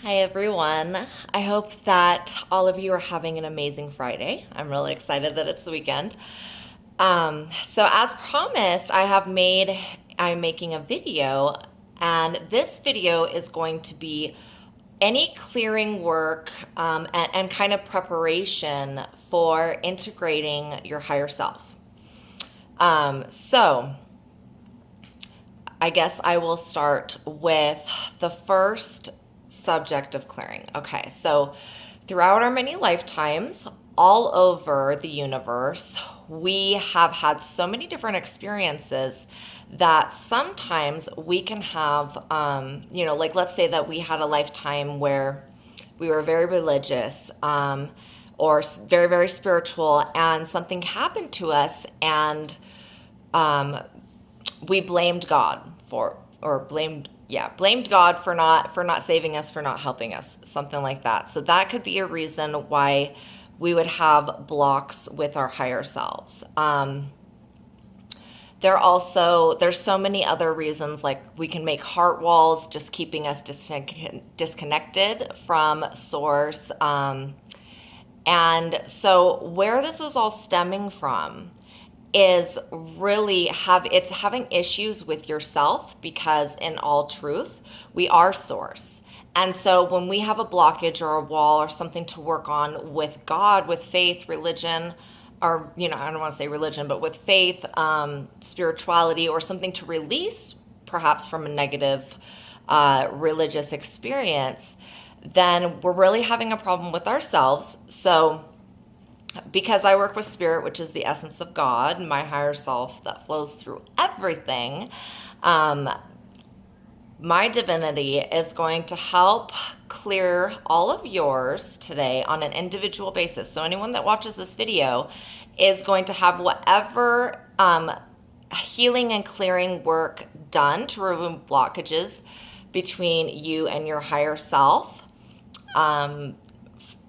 Hi, everyone. I hope that all of you are having an amazing Friday. I'm really excited that it's the weekend. So, as promised, I'm making a video, and this video is going to be any clearing work and kind of preparation for integrating your higher self. So, I guess I will start with the first subject of clearing. Okay, so throughout our many lifetimes, all over the universe, we have had so many different experiences that sometimes we can have, like let's say that we had a lifetime where we were very religious or very, very spiritual, and something happened to us, and we blamed God for, or blamed God for not saving us, for not helping us, something like that. So that could be a reason why we would have blocks with our higher selves. There's so many other reasons, like we can make heart walls, just keeping us disconnected from source. And so where this is all stemming from is really it's having issues with yourself, because in all truth, we are source. And so when we have a blockage or a wall or something to work on with God, with faith, religion, or, I don't want to say religion, but with faith, spirituality, or something to release perhaps from a negative religious experience, then we're really having a problem with ourselves. So because I work with spirit, which is the essence of God, my higher self that flows through everything, my divinity is going to help clear all of yours today on an individual basis. So anyone that watches this video is going to have whatever healing and clearing work done to remove blockages between you and your higher self.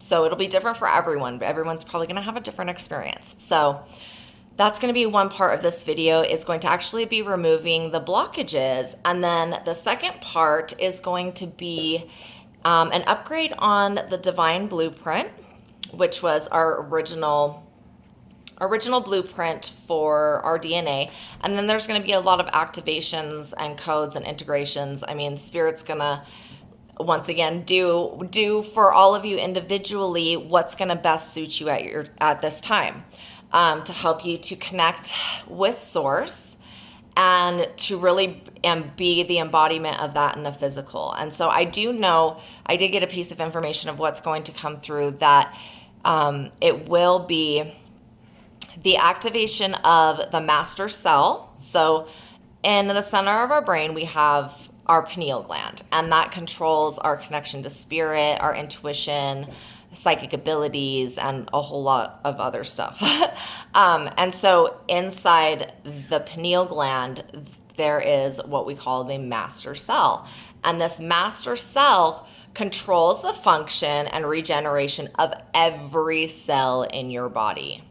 So it'll be different for everyone, but everyone's probably going to have a different experience. So that's going to be one part of this video, is going to actually be removing the blockages. And then the second part is going to be an upgrade on the divine blueprint, which was our original blueprint for our DNA. And then there's going to be a lot of activations and codes and integrations. I mean, Spirit's going to once again do for all of you individually what's going to best suit you at this time, to help you to connect with source and to really be the embodiment of that in the physical. And so I did get a piece of information of what's going to come through, that it will be the activation of the master cell. So in the center of our brain, we have our pineal gland, and that controls our connection to spirit, our intuition, psychic abilities, and a whole lot of other stuff. And so inside the pineal gland, there is what we call the master cell. And this master cell controls the function and regeneration of every cell in your body.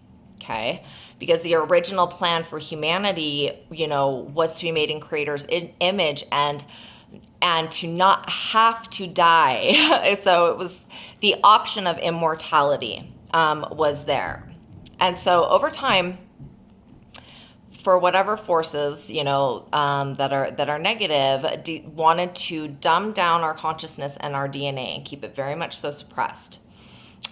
Okay? Because the original plan for humanity, was to be made in Creator's image and to not have to die. So it was the option of immortality was there. And so over time, for whatever forces, that are negative, wanted to dumb down our consciousness and our DNA and keep it very much so suppressed.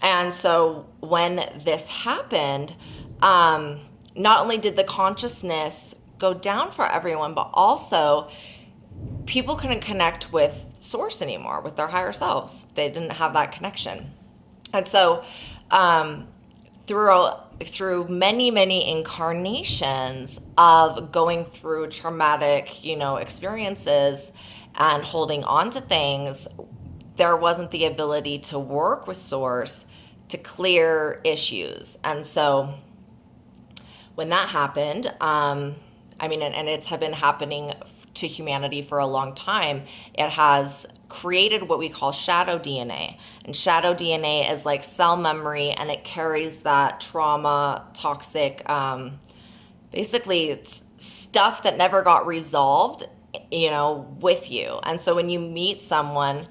And so when this happened, not only did the consciousness go down for everyone, but also people couldn't connect with source anymore, with their higher selves. They didn't have that connection. And so through many, many incarnations of going through traumatic, experiences and holding on to things, there wasn't the ability to work with source to clear issues. And so when that happened, and it's had been happening to humanity for a long time, it has created what we call shadow DNA. And shadow DNA is like cell memory, and it carries that trauma, toxic, basically it's stuff that never got resolved, with you. And so when you meet someone,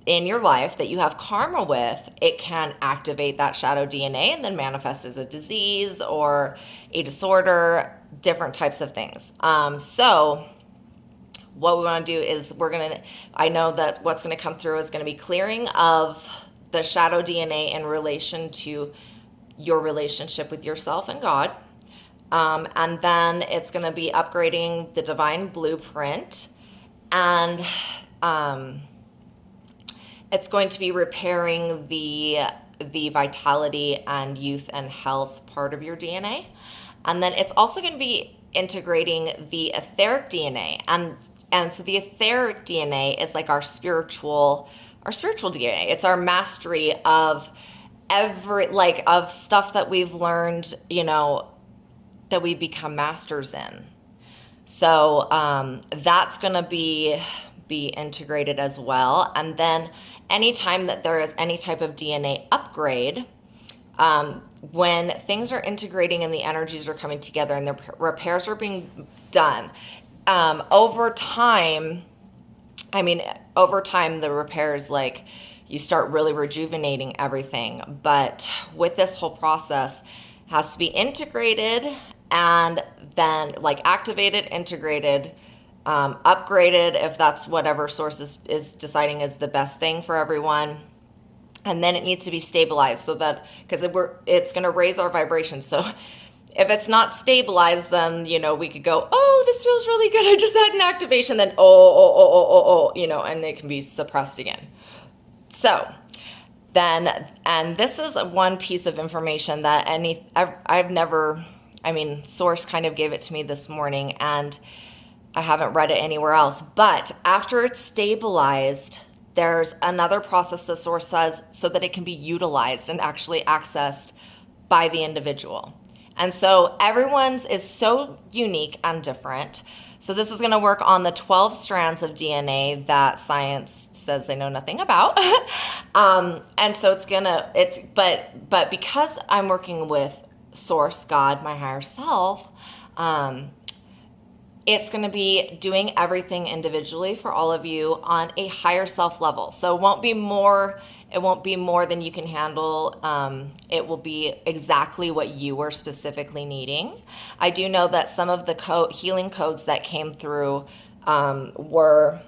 in your life that you have karma with, it can activate that shadow DNA and then manifest as a disease or a disorder, different types of things. So what we want to do is I know that what's going to come through is going to be clearing of the shadow DNA in relation to your relationship with yourself and God. And then it's going to be upgrading the divine blueprint, and it's going to be repairing the vitality and youth and health part of your DNA. And then it's also going to be integrating the etheric DNA. And so the etheric DNA is like our spiritual DNA. It's our mastery of of stuff that we've learned, that we become masters in. So that's going to be integrated as well. And then anytime that there is any type of DNA upgrade, when things are integrating and the energies are coming together and the repairs are being done, over time, the repairs, like, you start really rejuvenating everything. But with this whole process, it has to be integrated and then activated, integrated, upgraded if that's whatever source is deciding is the best thing for everyone. And then it needs to be stabilized so that, because it's going to raise our vibration. So if it's not stabilized, then, we could go, oh, this feels really good, I just had an activation. Then, and it can be suppressed again. So then, and this is one piece of information that Source kind of gave it to me this morning, and I haven't read it anywhere else. But after it's stabilized, there's another process the Source says so that it can be utilized and actually accessed by the individual. And so everyone's is so unique and different. So this is going to work on the 12 strands of DNA that science says they know nothing about. And so but because I'm working with Source, God, my higher self, it's going to be doing everything individually for all of you on a higher self level. So it won't be more than you can handle. It will be exactly what you are specifically needing. I do know that some of the healing codes that came through were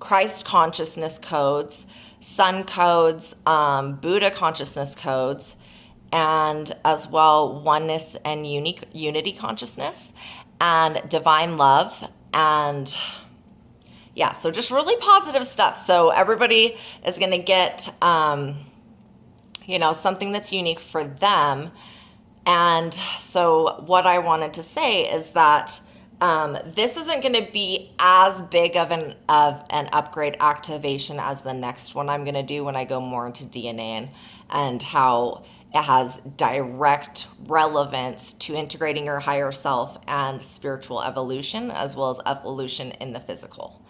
Christ consciousness codes, sun codes, Buddha consciousness codes, and as well oneness and unity consciousness, and divine love. And yeah, so just really positive stuff. So everybody is going to get, something that's unique for them. And so what I wanted to say is that this isn't going to be as big of an upgrade activation as the next one I'm going to do when I go more into DNA and how it has direct relevance to integrating your higher self and spiritual evolution, as well as evolution in the physical.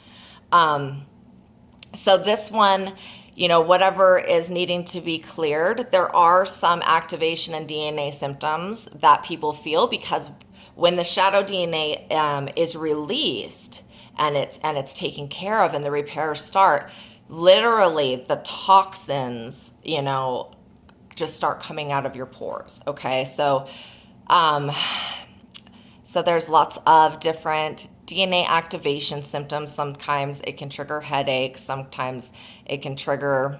So this one, whatever is needing to be cleared, there are some activation and DNA symptoms that people feel, because when the shadow DNA is released and it's taken care of and the repairs start, literally the toxins, just start coming out of your pores. Okay. So there's lots of different DNA activation symptoms. Sometimes it can trigger headaches. Sometimes it can trigger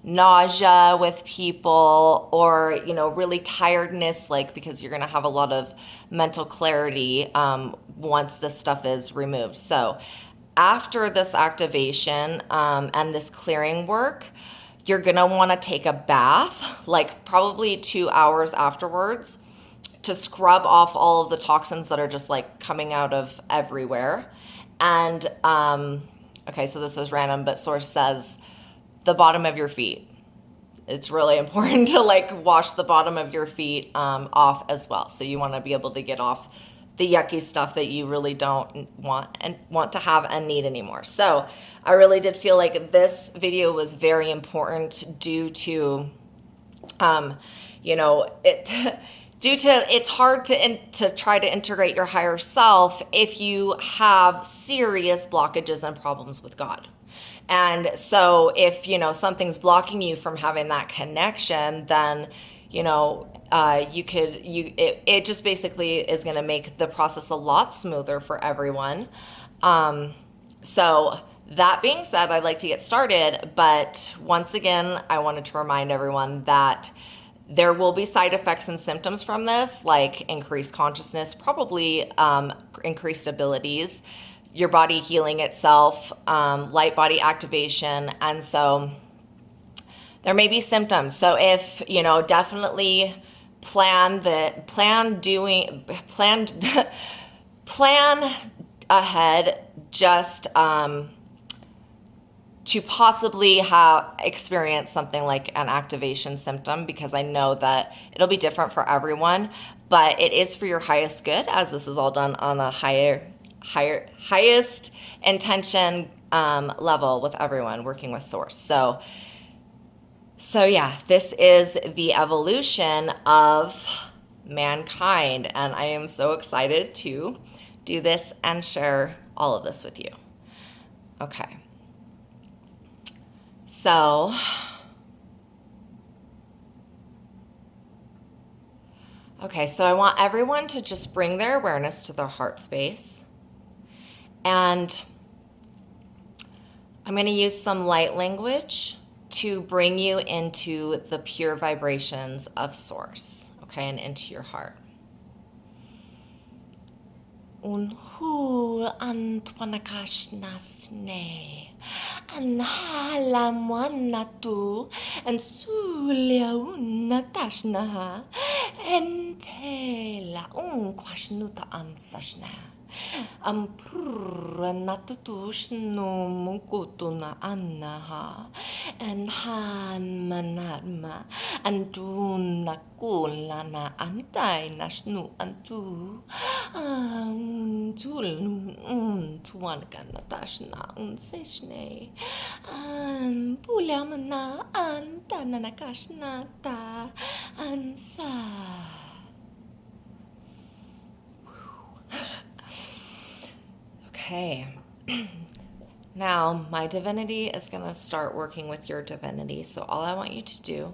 nausea with people, or, really tiredness, because you're going to have a lot of mental clarity once this stuff is removed. So after this activation and this clearing work, you're going to want to take a bath, probably 2 hours afterwards, to scrub off all of the toxins that are just coming out of everywhere. And, okay, so this is random, but Source says the bottom of your feet. It's really important to wash the bottom of your feet off as well. So you want to be able to get off the yucky stuff that you really don't want to have and need anymore. So I really did feel like this video was very important due to, it's hard to try to integrate your higher self if you have serious blockages and problems with God. And so if, something's blocking you from having that connection, then, it just basically is going to make the process a lot smoother for everyone. So that being said, I'd like to get started, but once again, I wanted to remind everyone that there will be side effects and symptoms from this, like increased consciousness, probably increased abilities, your body healing itself, light body activation. And so there may be symptoms. So if, definitely plan ahead, just to possibly experience something like an activation symptom, because I know that it'll be different for everyone, but it is for your highest good, as this is all done on a highest intention level with everyone working with source. So yeah, this is the evolution of mankind, and I am so excited to do this and share all of this with you. Okay. So, I want everyone to just bring their awareness to their heart space. And I'm going to use some light language to bring you into the pure vibrations of source, okay, and into your heart. Unhu antwanakashnasne anhalamwanatu and sulia unatashnaha entela unquashnuta ansashna. Natutushnu mukutuna annaha and han manatma antuna kulana antai nashnu antu tuanka natashna unseshne pulamana antananakashna ta ansa. Okay, now my divinity is going to start working with your divinity. So all I want you to do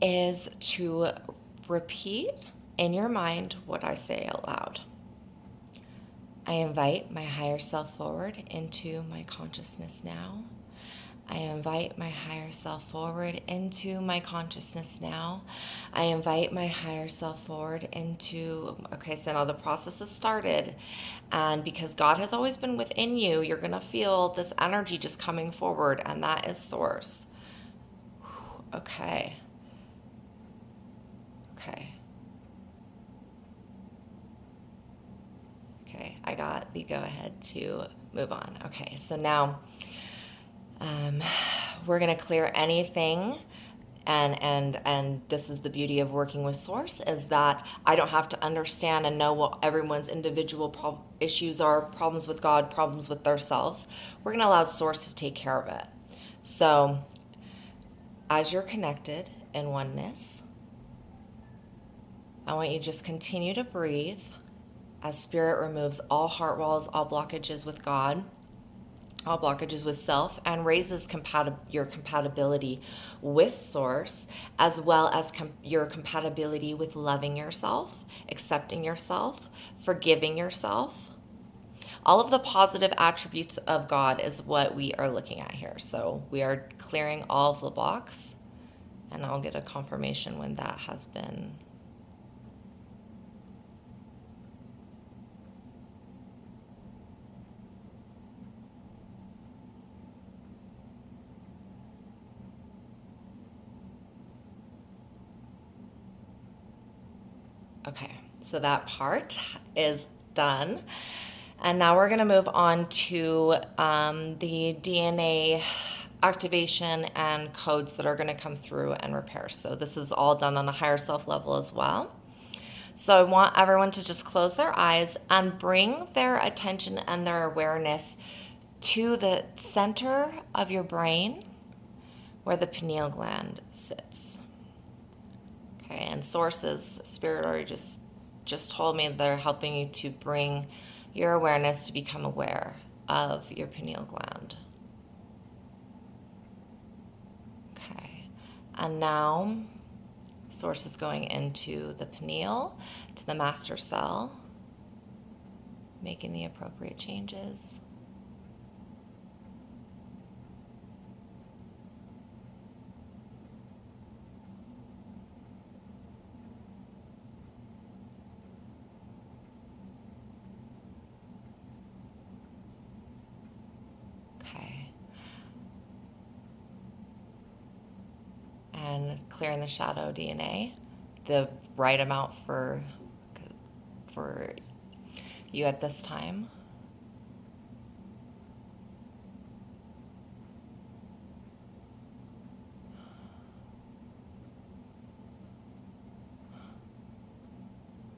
is to repeat in your mind what I say out loud. I invite my higher self forward into my consciousness now. I invite my higher self forward into my consciousness now. I invite my higher self forward into, okay, so now the process has started. And because God has always been within you, you're going to feel this energy just coming forward, and that is source. Okay. Okay, I got the go ahead to move on. Okay, so now we're going to clear anything, and this is the beauty of working with source, is that I don't have to understand and know what everyone's individual issues are, problems with God, problems with themselves. We're going to allow source to take care of it. So as you're connected in oneness, I want you to just continue to breathe as spirit removes all heart walls, all blockages with God, all blockages with self, and raises your compatibility with source, as well as your compatibility with loving yourself, accepting yourself, forgiving yourself. All of the positive attributes of God is what we are looking at here. So we are clearing all of the blocks, and I'll get a confirmation when that has been. Okay, so that part is done. And now we're going to move on to the DNA activation and codes that are going to come through and repair. So this is all done on a higher self level as well. So I want everyone to just close their eyes and bring their attention and their awareness to the center of your brain where the pineal gland sits. Okay, and sources, spirit already just told me they're helping you to bring your awareness to become aware of your pineal gland. And now source is going into the pineal, to the master cell, making the appropriate changes. And clearing the shadow DNA, the right amount for you at this time.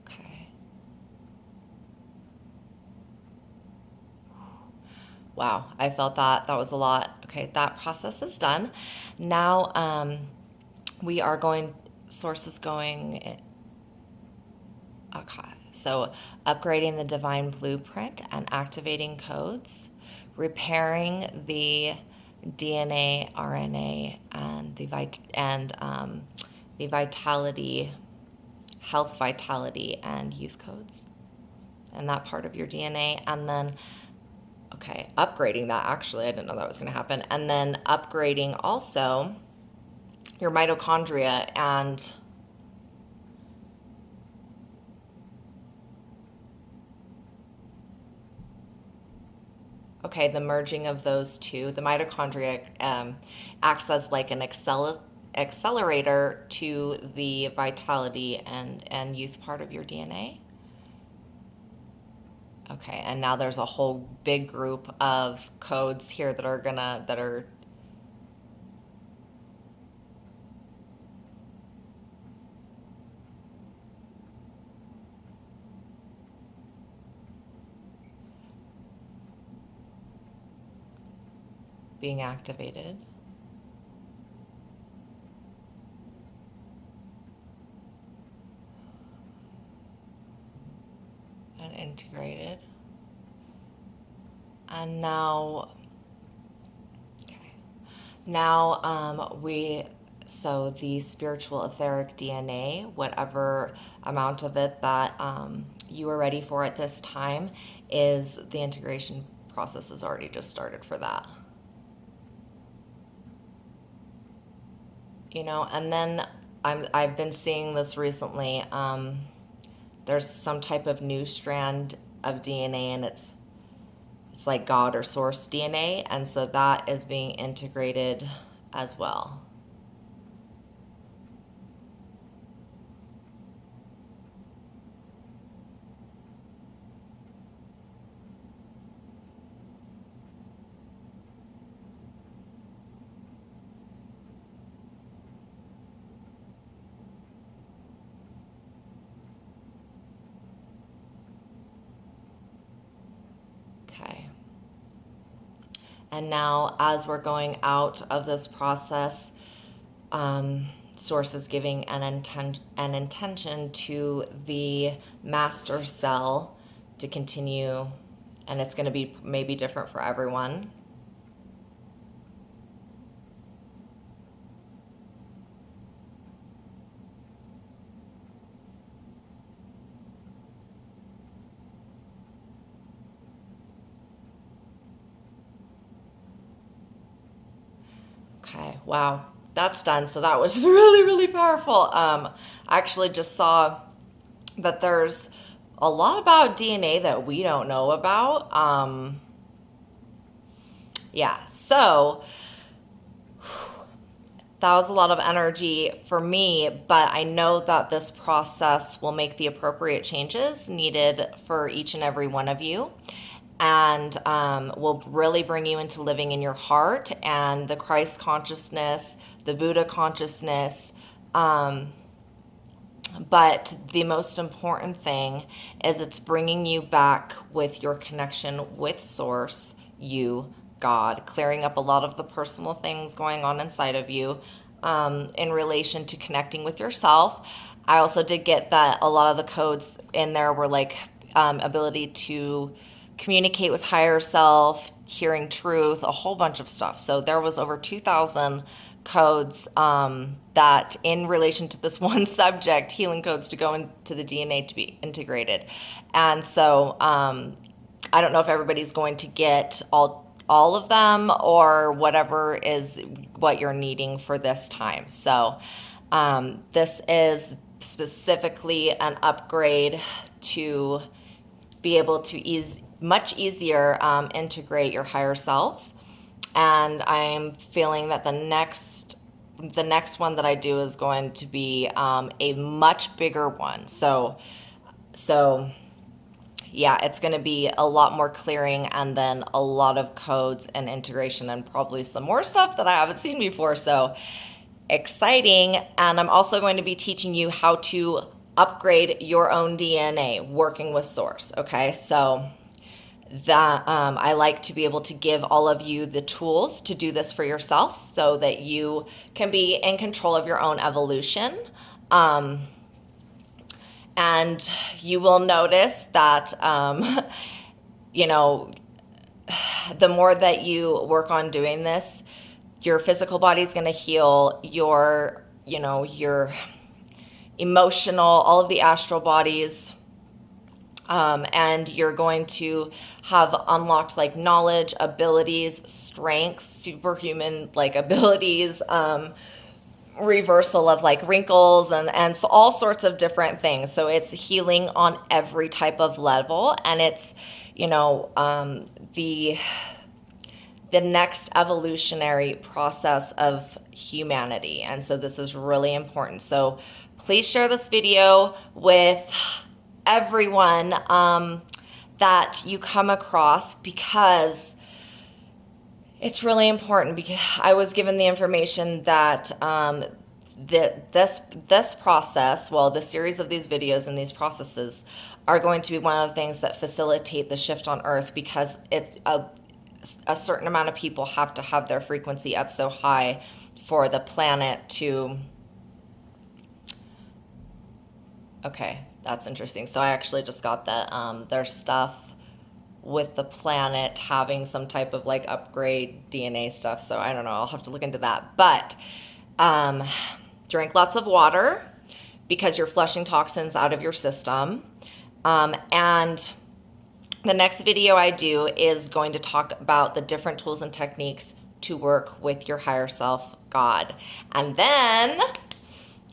Okay. Wow, I felt that. That was a lot. Okay, that process is done. Now we are going, source is going, okay. So upgrading the divine blueprint and activating codes, repairing the DNA, RNA, and the vitality, health, vitality, and youth codes, and that part of your DNA, and then okay, upgrading that. Actually, I didn't know that was going to happen, and then upgrading also your mitochondria and okay, the merging of those two. The mitochondria acts as like an accelerator to the vitality and youth part of your DNA. Okay, and now there's a whole big group of codes here that are being activated. And integrated. And now, okay. Now so the spiritual etheric DNA, whatever amount of it that you are ready for at this time, is the integration process has already just started for that. And then I've been seeing this recently. There's some type of new strand of DNA, and it's like God or source DNA, and so that is being integrated as well. Okay. And now, as we're going out of this process, source is giving an intention to the master cell to continue, and it's going to be maybe different for everyone. Okay, wow, that's done. So that was really, really powerful. I actually just saw that there's a lot about DNA that we don't know about. Yeah, so that was a lot of energy for me, but I know that this process will make the appropriate changes needed for each and every one of you, and will really bring you into living in your heart and the Christ consciousness, the Buddha consciousness. But the most important thing is it's bringing you back with your connection with Source, you, God, clearing up a lot of the personal things going on inside of you in relation to connecting with yourself. I also did get that a lot of the codes in there were like ability to communicate with higher self, hearing truth, a whole bunch of stuff. So there was over 2,000 codes that in relation to this one subject, healing codes to go into the DNA to be integrated. And so I don't know if everybody's going to get all of them or whatever is what you're needing for this time. So this is specifically an upgrade to be able to much easier integrate your higher selves. And I'm feeling that the next one that I do is going to be a much bigger one. So yeah, it's going to be a lot more clearing, and then a lot of codes and integration, and probably some more stuff that I haven't seen before. So exciting. And I'm also going to be teaching you how to upgrade your own DNA working with Source. Okay, so that I like to be able to give all of you the tools to do this for yourself so that you can be in control of your own evolution. And you will notice that, you know, the more that you work on doing this, your physical body is going to heal, your emotional, all of the astral bodies, and you're going to have unlocked like knowledge, abilities, strength, superhuman like abilities, reversal of like wrinkles and so all sorts of different things. So it's healing on every type of level, and it's, you know, the next evolutionary process of humanity. And so this is really important. So please share this video with everyone that you come across, because it's really important. Because I was given the information that this process, well, the series of these videos and these processes are going to be one of the things that facilitate the shift on Earth, because it's a certain amount of people have to have their frequency up so high for the planet to... Okay, that's interesting. So I actually just got that there's stuff with the planet having some type of like upgrade DNA stuff. So I don't know, I'll have to look into that. But drink lots of water, because you're flushing toxins out of your system. And the next video I do is going to talk about the different tools and techniques to work with your higher self, God. And then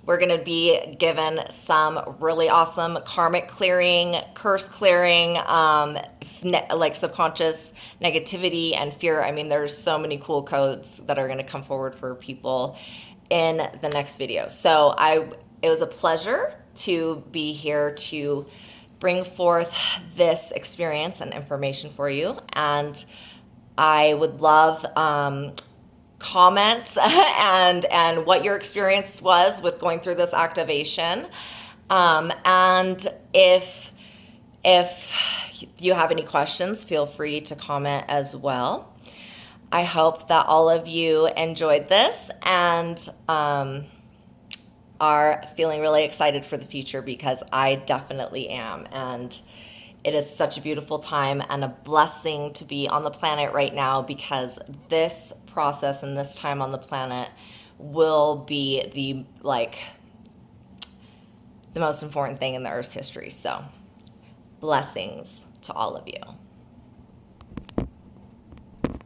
we're going to be given some really awesome karmic clearing, curse clearing, like subconscious negativity and fear. I mean, there's so many cool codes that are going to come forward for people in the next video. So it was a pleasure to be here to bring forth this experience and information for you. And I would love comments and what your experience was with going through this activation. And if you have any questions, feel free to comment as well. I hope that all of you enjoyed this and are feeling really excited for the future, because I definitely am. And it is such a beautiful time and a blessing to be on the planet right now, because this process and this time on the planet will be the most important thing in the Earth's history. So blessings to all of you.